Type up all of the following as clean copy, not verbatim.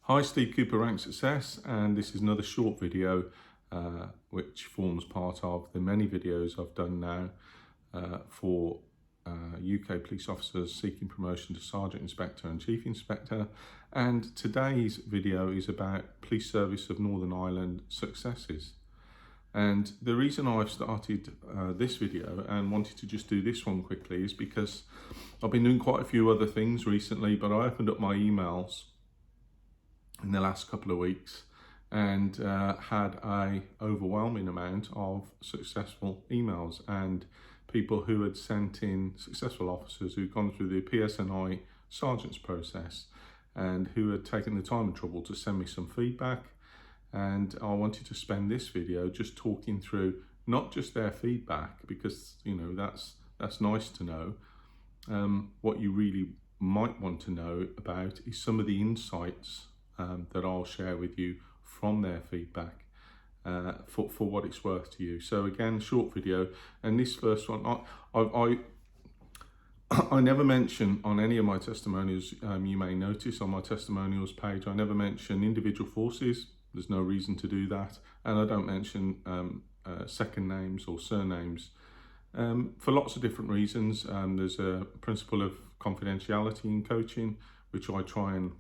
Hi, Steve Cooper, Rank Success, and this is another short video which forms part of the many videos I've done now for UK police officers seeking promotion to Sergeant Inspector and Chief Inspector. And today's video is about Police Service of Northern Ireland successes. And the reason I've started this video and wanted to just do this one quickly is because I've been doing quite a few other things recently, but I opened up my emails in the last couple of weeks and had a overwhelming amount of successful emails and people who had sent in, successful officers who'd gone through the PSNI sergeant's process and who had taken the time and trouble to send me some feedback. And I wanted to spend this video just talking through not just their feedback, because that's nice to know. What you really might want to know about is some of the insights that I'll share with you from their feedback for what it's worth to you. So again, short video, and this first one, I never mention on any of my testimonials, you may notice on my testimonials page, I never mention individual forces. There's no reason to do that, and I don't mention second names or surnames for lots of different reasons. There's a principle of confidentiality in coaching, which I try and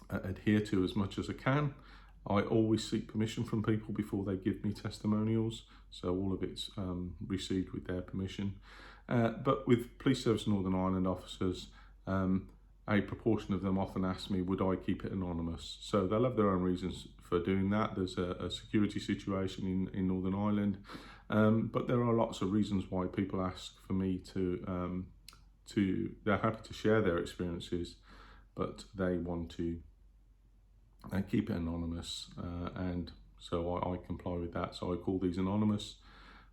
adhere to as much as I can. I always seek permission from people before they give me testimonials, so all of it's received with their permission. But with Police Service Northern Ireland officers, a proportion of them often ask me, would I keep it anonymous? So they'll have their own reasons for doing that. There's a security situation in Northern Ireland, but there are lots of reasons why people ask for me to they're happy to share their experiences, but they want to keep it anonymous, and so I comply with that. So I call these anonymous,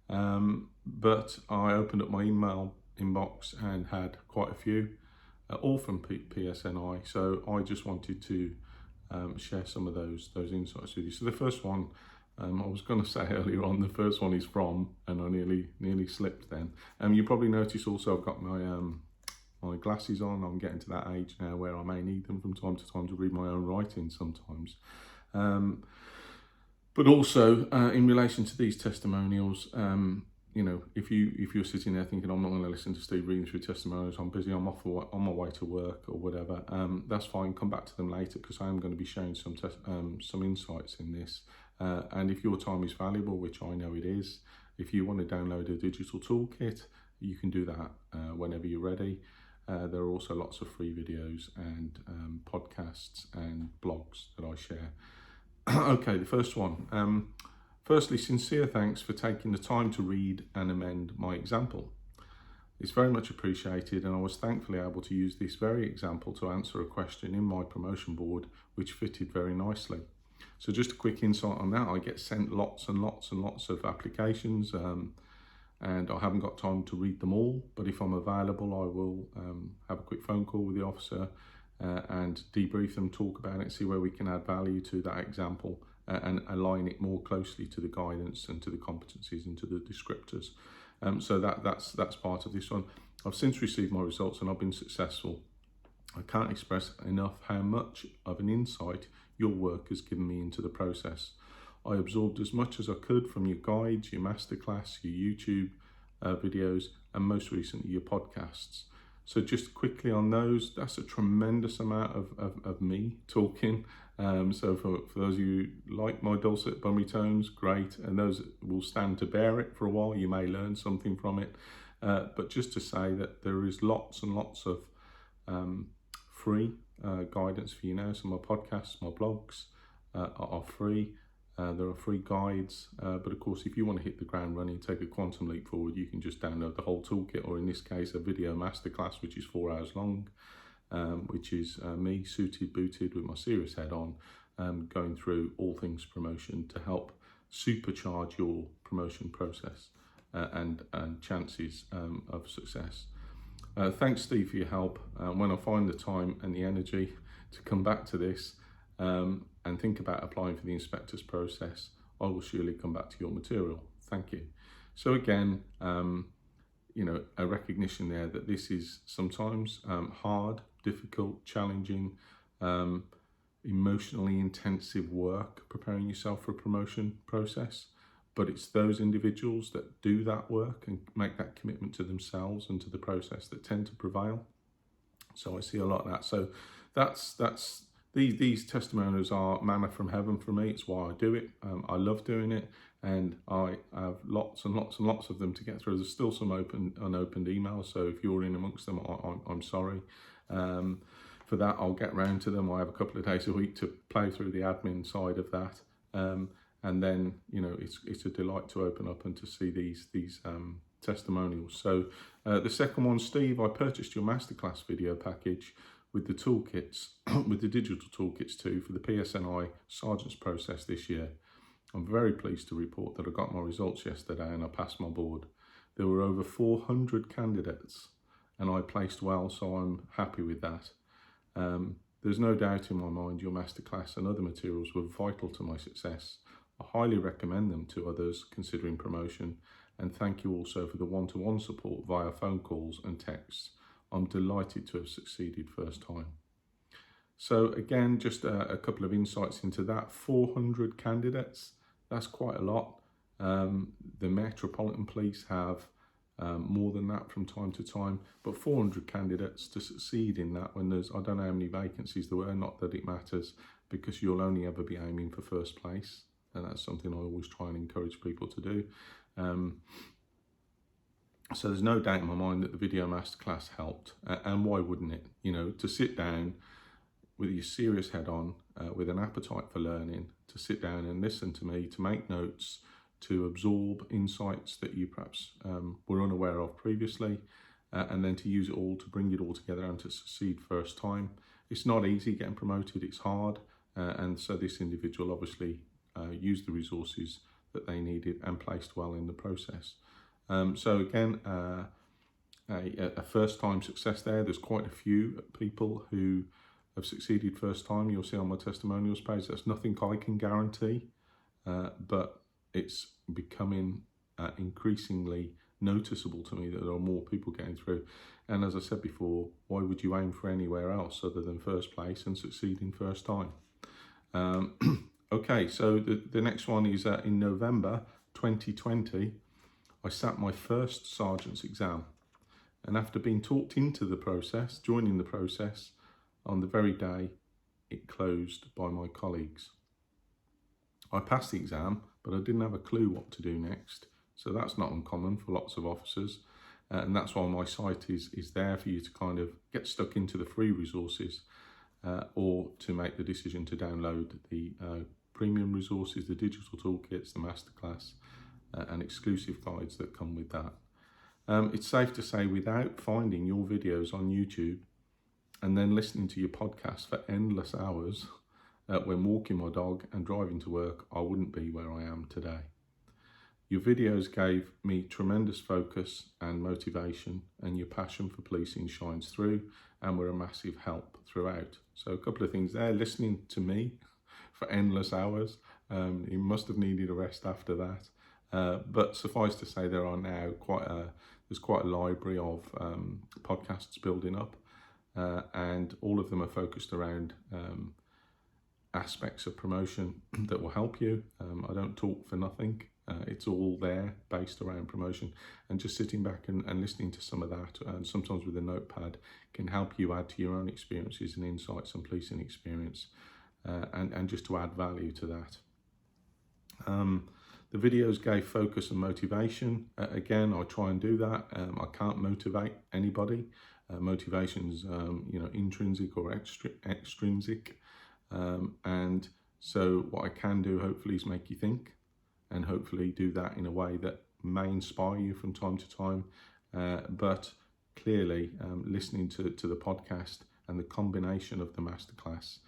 but I opened up my email inbox and had quite a few, all from PSNI. So I just wanted to share some of those insights with you. So the first one, I was going to say earlier on, the first one is from, and I nearly slipped then. You probably notice also I've got my glasses on. I'm getting to that age now where I may need them from time to time to read my own writing sometimes. But also in relation to these testimonials, if you're sitting there thinking, I'm not going to listen to Steve reading through testimonials, I'm busy, I'm on my way to work or whatever, that's fine, come back to them later, because I am going to be sharing some insights in this. And if your time is valuable, which I know it is, if you want to download a digital toolkit, you can do that whenever you're ready. There are also lots of free videos and podcasts and blogs that I share. Okay, the first one. Firstly, sincere thanks for taking the time to read and amend my example. It's very much appreciated, and I was thankfully able to use this very example to answer a question in my promotion board, which fitted very nicely. So just a quick insight on that. I get sent lots and lots and lots of applications, and I haven't got time to read them all, but if I'm available, I will have a quick phone call with the officer and debrief them, talk about it, see where we can add value to that example and align it more closely to the guidance and to the competencies and to the descriptors. So that's part of this one. I've since received my results and I've been successful. I can't express enough how much of an insight your work has given me into the process. I absorbed as much as I could from your guides, your masterclass, your YouTube videos, and most recently your podcasts. So just quickly on those, that's a tremendous amount of me talking. So for those of you who like my dulcet bummy tones, great, and those will stand to bear it for a while. You may learn something from it. But just to say that there is lots and lots of free guidance for you now. So my podcasts, my blogs are free. There are free guides, but of course, if you want to hit the ground running, take a quantum leap forward, you can just download the whole toolkit, or in this case, a video masterclass, which is 4 hours long, which is me suited, booted with my serious head on, going through all things promotion to help supercharge your promotion process and chances of success. Thanks, Steve, for your help. When I find the time and the energy to come back to this, and think about applying for the inspector's process, I will surely come back to your material. Thank you. So again, a recognition there that this is sometimes hard, difficult, challenging, emotionally intensive work preparing yourself for a promotion process, but it's those individuals that do that work and make that commitment to themselves and to the process that tend to prevail. So I see a lot of that. So these testimonials are manna from heaven for me. It's why I do it. I love doing it, and I have lots and lots and lots of them to get through. There's still some unopened emails, so if you're in amongst them, I'm sorry. For that, I'll get round to them. I have a couple of days a week to play through the admin side of that, and then it's a delight to open up and to see these testimonials. So the second one, Steve, I purchased your masterclass video package with the toolkits, with the digital toolkits too, for the PSNI Sergeant's process this year. I'm very pleased to report that I got my results yesterday and I passed my board. There were over 400 candidates and I placed well, so I'm happy with that. There's no doubt in my mind your masterclass and other materials were vital to my success. I highly recommend them to others considering promotion, and thank you also for the one-to-one support via phone calls and texts. I'm delighted to have succeeded first time. So again, just a couple of insights into that. 400 candidates, that's quite a lot. The Metropolitan Police have more than that from time to time, but 400 candidates to succeed in that when there's, I don't know how many vacancies there were, not that it matters, because you'll only ever be aiming for first place, and that's something I always try and encourage people to do. So there's no doubt in my mind that the video masterclass helped, and why wouldn't it? To sit down with your serious head on, with an appetite for learning, to sit down and listen to me, to make notes, to absorb insights that you perhaps were unaware of previously, and then to use it all to bring it all together and to succeed first time. It's not easy getting promoted, it's hard, and so this individual obviously used the resources that they needed and placed well in the process. So again, a first time success there. There's quite a few people who have succeeded first time. You'll see on my testimonials page, that's nothing I can guarantee, but it's becoming increasingly noticeable to me that there are more people getting through. And as I said before, why would you aim for anywhere else other than first place and succeeding first time? Okay, so the next one is in November 2020, I sat my first sergeant's exam. And after being talked into the process, joining the process, on the very day it closed by my colleagues. I passed the exam, but I didn't have a clue what to do next. So that's not uncommon for lots of officers. And that's why my site is there for you to kind of get stuck into the free resources, or to make the decision to download the premium resources, the digital toolkits, the masterclass, and exclusive guides that come with that. It's safe to say, without finding your videos on YouTube and then listening to your podcast for endless hours when walking my dog and driving to work, I wouldn't be where I am today. Your videos gave me tremendous focus and motivation, and your passion for policing shines through and were a massive help throughout. So a couple of things there. Listening to me for endless hours, you must have needed a rest after that. But suffice to say, there are now there's quite a library of podcasts building up, and all of them are focused around aspects of promotion that will help you. I don't talk for nothing. It's all there based around promotion, and just sitting back and listening to some of that, and sometimes with a notepad, can help you add to your own experiences and insights and policing experience, and just to add value to that. The videos gave focus and motivation. Again, I try and do that. I can't motivate anybody. Motivation's intrinsic or extrinsic, and so what I can do hopefully is make you think, and hopefully do that in a way that may inspire you from time to time. But clearly, listening to the podcast and the combination of the masterclass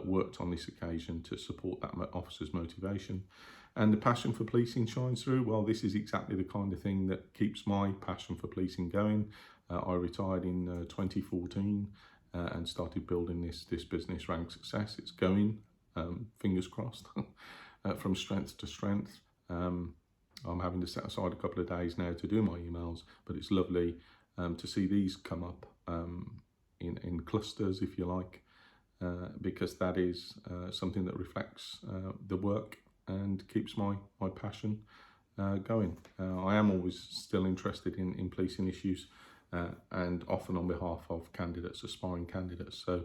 worked on this occasion to support that officer's motivation. And the passion for policing shines through. Well, this is exactly the kind of thing that keeps my passion for policing going. I retired in 2014 and started building this business, Rank Success. It's going, fingers crossed, from strength to strength. I'm having to set aside a couple of days now to do my emails, but it's lovely to see these come up in clusters, if you like, because that is something that reflects the work and keeps my passion going. I am always still interested in policing issues, and often on behalf of candidates, aspiring candidates. So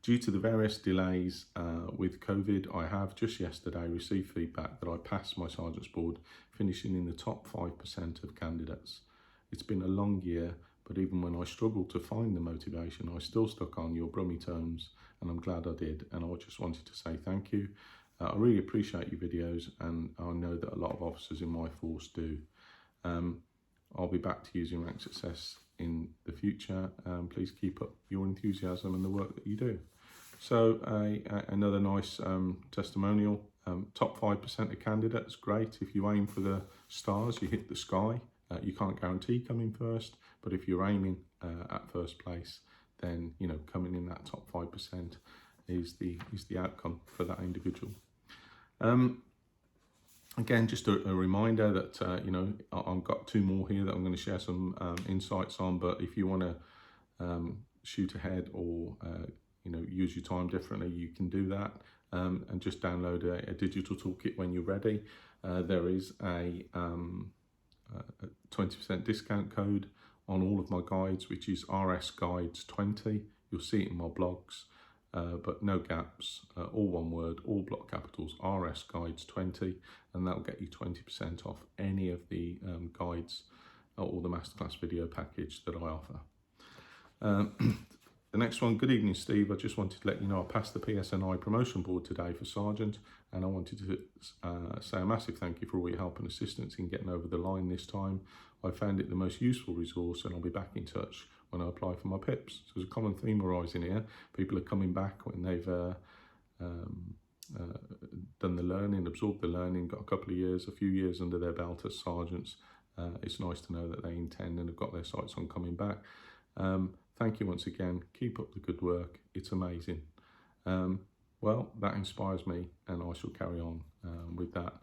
due to the various delays with COVID, I have just yesterday received feedback that I passed my Sergeant's Board, finishing in the top 5% of candidates. It's been a long year, but even when I struggled to find the motivation, I still stuck on your Brummy tones, and I'm glad I did. And I just wanted to say thank you. I really appreciate your videos, and I know that a lot of officers in my force do. I'll be back to using Rank Success in the future. Please keep up your enthusiasm and the work that you do. So another nice testimonial. Top 5% of candidates, great. If you aim for the stars, you hit the sky. You can't guarantee coming first, but if you're aiming at first place, then coming in that top 5% is the outcome for that individual. Again, just a reminder that I've got 2 more here that I'm going to share some insights on. But if you want to shoot ahead or use your time differently, you can do that, and just download a digital toolkit when you're ready. There is a 20% discount code on all of my guides, which is RS Guides 20. You'll see it in my blogs, but no gaps, all one word, all block capitals, RS Guides 20, and that'll get you 20% off any of the guides or the masterclass video package that I offer. The next one, good evening, Steve. I just wanted to let you know I passed the PSNI promotion board today for Sergeant, and I wanted to say a massive thank you for all your help and assistance in getting over the line this time. I found it the most useful resource, and I'll be back in touch when I apply for my PIPs. So there's a common theme arising here. People are coming back when they've done the learning, absorbed the learning, got a few years under their belt as sergeants. It's nice to know that they intend and have got their sights on coming back. Thank you once again. Keep up the good work. It's amazing. Well, that inspires me, and I shall carry on with that.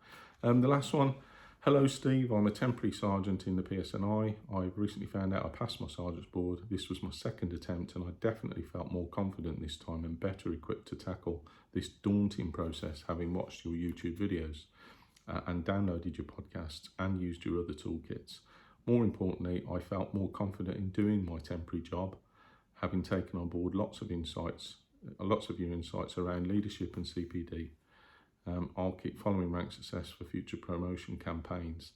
The last one. Hello, Steve. I'm a temporary sergeant in the PSNI. I've recently found out I passed my Sergeant's Board. This was my 2nd attempt, and I definitely felt more confident this time and better equipped to tackle this daunting process, having watched your YouTube videos and downloaded your podcasts and used your other toolkits. More importantly, I felt more confident in doing my temporary job, having taken on board lots of your insights around leadership and CPD. I'll keep following Rank Success for future promotion campaigns.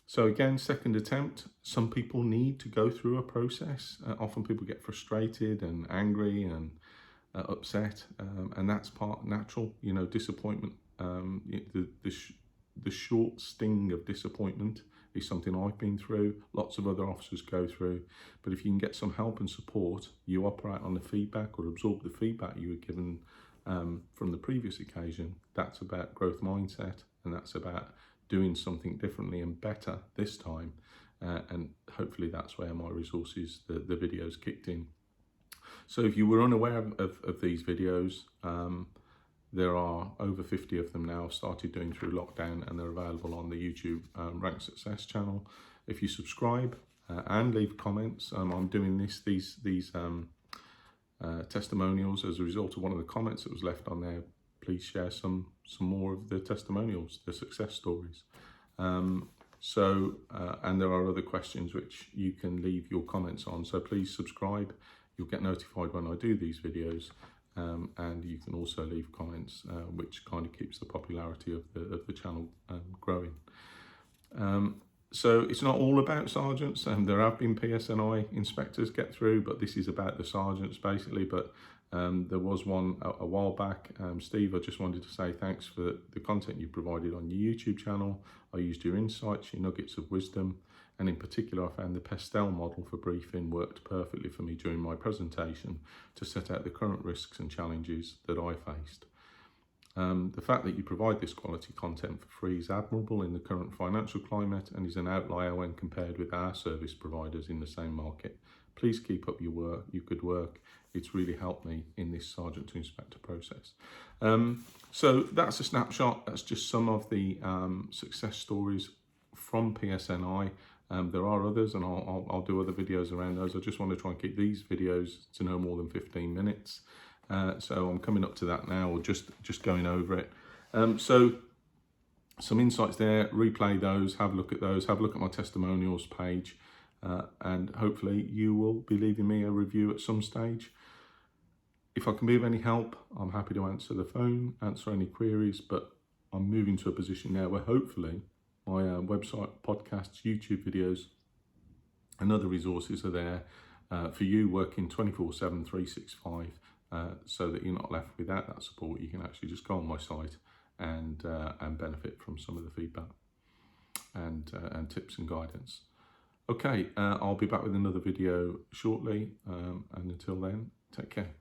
So again, 2nd attempt. Some people need to go through a process. Often people get frustrated and angry and upset, and that's part natural. Disappointment. The short sting of disappointment is something I've been through, lots of other officers go through. But if you can get some help and support, you operate on the feedback or absorb the feedback you were given from the previous occasion. That's about growth mindset, and that's about doing something differently and better this time. And hopefully that's where my resources, the videos kicked in. So if you were unaware of these videos, there are over 50 of them now. I've started doing through lockdown, and they're available on the YouTube Rank Success channel. If you subscribe and leave comments, I'm doing these testimonials as a result of one of the comments that was left on there. Please share some more of the testimonials, the success stories. And there are other questions which you can leave your comments on. So please subscribe. You'll get notified when I do these videos. And you can also leave comments, which kind of keeps the popularity of the channel growing. So it's not all about sergeants, and there have been PSNI inspectors get through, but this is about the sergeants basically. But there was one a while back. Steve, I just wanted to say thanks for the content you provided on your YouTube channel. I used your insights, your nuggets of wisdom, and in particular I found the Pestel model for briefing worked perfectly for me during my presentation to set out the current risks and challenges that I faced. The fact that you provide this quality content for free is admirable in the current financial climate and is an outlier when compared with our service providers in the same market. Please keep up your good work. It's really helped me in this sergeant to inspector process. So that's a snapshot. That's just some of the success stories from PSNI. There are others, and I'll do other videos around those. I just want to try and keep these videos to no more than 15 minutes. So I'm coming up to that now, or just going over it. So some insights there, replay those, have a look at those, have a look at my testimonials page, and hopefully you will be leaving me a review at some stage. If I can be of any help, I'm happy to answer the phone, answer any queries, but I'm moving to a position now where hopefully my website, podcasts, YouTube videos and other resources are there for you working 24/7, 365, so that you're not left without that support. You can actually just go on my site and benefit from some of the feedback and tips and guidance. Okay, I'll be back with another video shortly, and until then, take care.